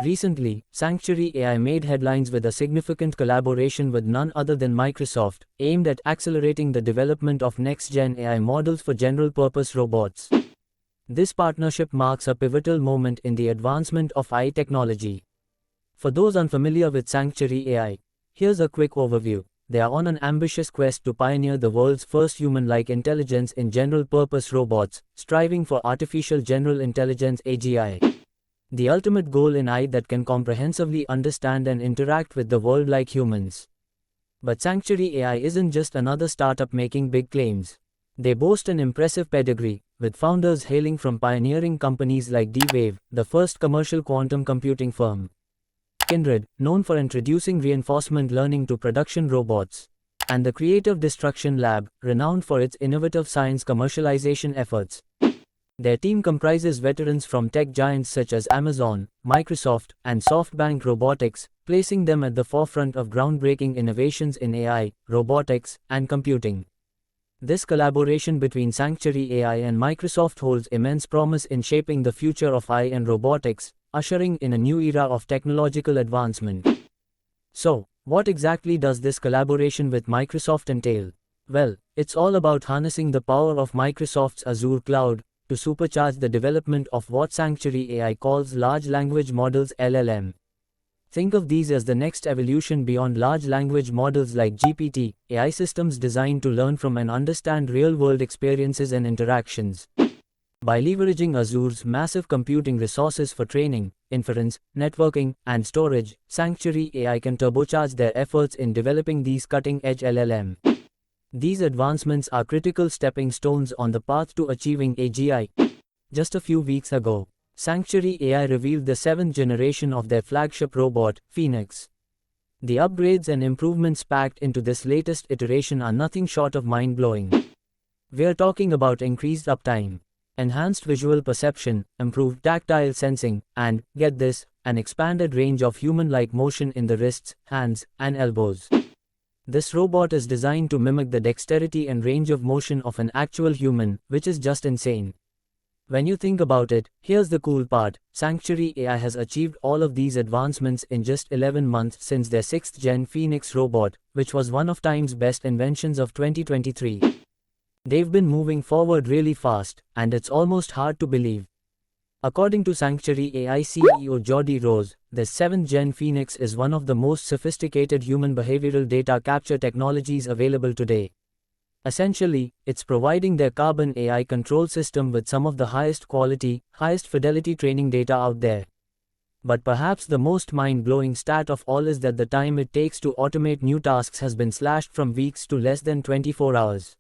Recently, Sanctuary AI made headlines with a significant collaboration with none other than Microsoft, aimed at accelerating the development of next-gen AI models for general-purpose robots. This partnership marks a pivotal moment in the advancement of AI technology. For those unfamiliar with Sanctuary AI, here's a quick overview. They are on an ambitious quest to pioneer the world's first human-like intelligence in general-purpose robots, striving for artificial general intelligence (AGI). The ultimate goal in AI that can comprehensively understand and interact with the world like humans. But Sanctuary AI isn't just another startup making big claims. They boast an impressive pedigree, with founders hailing from pioneering companies like D-Wave, the first commercial quantum computing firm; Kindred, known for introducing reinforcement learning to production robots; and the Creative Destruction Lab, renowned for its innovative science commercialization efforts. Their team comprises veterans from tech giants such as Amazon, Microsoft, and SoftBank Robotics, placing them at the forefront of groundbreaking innovations in AI, robotics, and computing. This collaboration between Sanctuary AI and Microsoft holds immense promise in shaping the future of AI and robotics, ushering in a new era of technological advancement. So, what exactly does this collaboration with Microsoft entail? Well, it's all about harnessing the power of Microsoft's Azure cloud to supercharge the development of what Sanctuary AI calls large language models (LLM). Think of these as the next evolution beyond large language models like GPT, AI systems designed to learn from and understand real-world experiences and interactions. By leveraging Azure's massive computing resources for training, inference, networking, and storage, Sanctuary AI can turbocharge their efforts in developing these cutting-edge LLM. These advancements are critical stepping stones on the path to achieving AGI. Just a few weeks ago, Sanctuary AI revealed the 7th generation of their flagship robot, Phoenix. The upgrades and improvements packed into this latest iteration are nothing short of mind-blowing. We're talking about increased uptime, enhanced visual perception, improved tactile sensing, and, get this, an expanded range of human-like motion in the wrists, hands, and elbows. This robot is designed to mimic the dexterity and range of motion of an actual human, which is just insane. When you think about it, here's the cool part: Sanctuary AI has achieved all of these advancements in just 11 months since their 6th gen Phoenix robot, which was one of Time's best inventions of 2023. They've been moving forward really fast, and it's almost hard to believe. According to Sanctuary AI CEO Jordi Rose, the 7th gen Phoenix is one of the most sophisticated human behavioral data capture technologies available today. Essentially, it's providing their Carbon AI control system with some of the highest quality, highest fidelity training data out there. But perhaps the most mind-blowing stat of all is that the time it takes to automate new tasks has been slashed from weeks to less than 24 hours.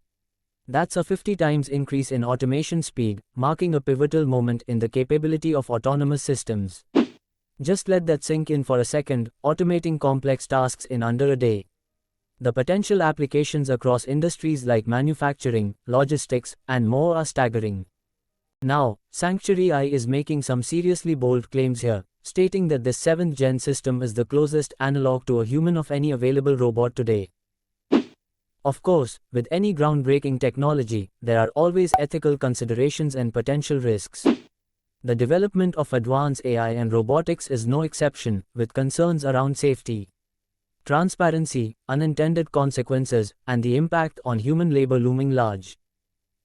That's a 50 times increase in automation speed, marking a pivotal moment in the capability of autonomous systems. Just let that sink in for a second, automating complex tasks in under a day. The potential applications across industries like manufacturing, logistics, and more are staggering. Now, Sanctuary AI is making some seriously bold claims here, stating that this 7th gen system is the closest analog to a human of any available robot today. Of course, with any groundbreaking technology, there are always ethical considerations and potential risks. The development of advanced AI and robotics is no exception, with concerns around safety, transparency, unintended consequences, and the impact on human labor looming large.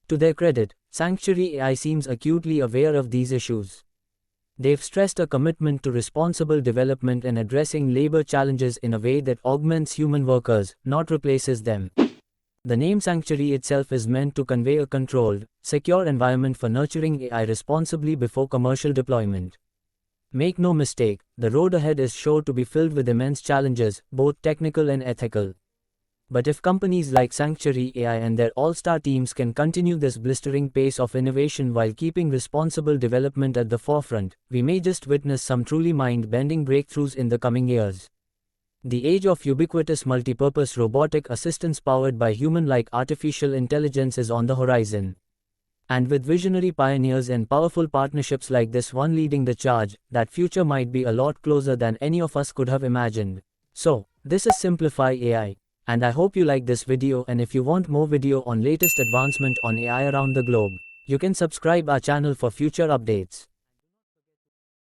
To their credit, Sanctuary AI seems acutely aware of these issues. They've stressed a commitment to responsible development and addressing labor challenges in a way that augments human workers, not replaces them. The name Sanctuary itself is meant to convey a controlled, secure environment for nurturing AI responsibly before commercial deployment. Make no mistake, the road ahead is sure to be filled with immense challenges, both technical and ethical. But if companies like Sanctuary AI and their all-star teams can continue this blistering pace of innovation while keeping responsible development at the forefront, we may just witness some truly mind-bending breakthroughs in the coming years. The age of ubiquitous multipurpose robotic assistants powered by human-like artificial intelligence is on the horizon. And with visionary pioneers and powerful partnerships like this one leading the charge, that future might be a lot closer than any of us could have imagined. So, this is Simplify AI. And I hope you like this video, and if you want more video on latest advancement on AI around the globe, you can subscribe our channel for future updates.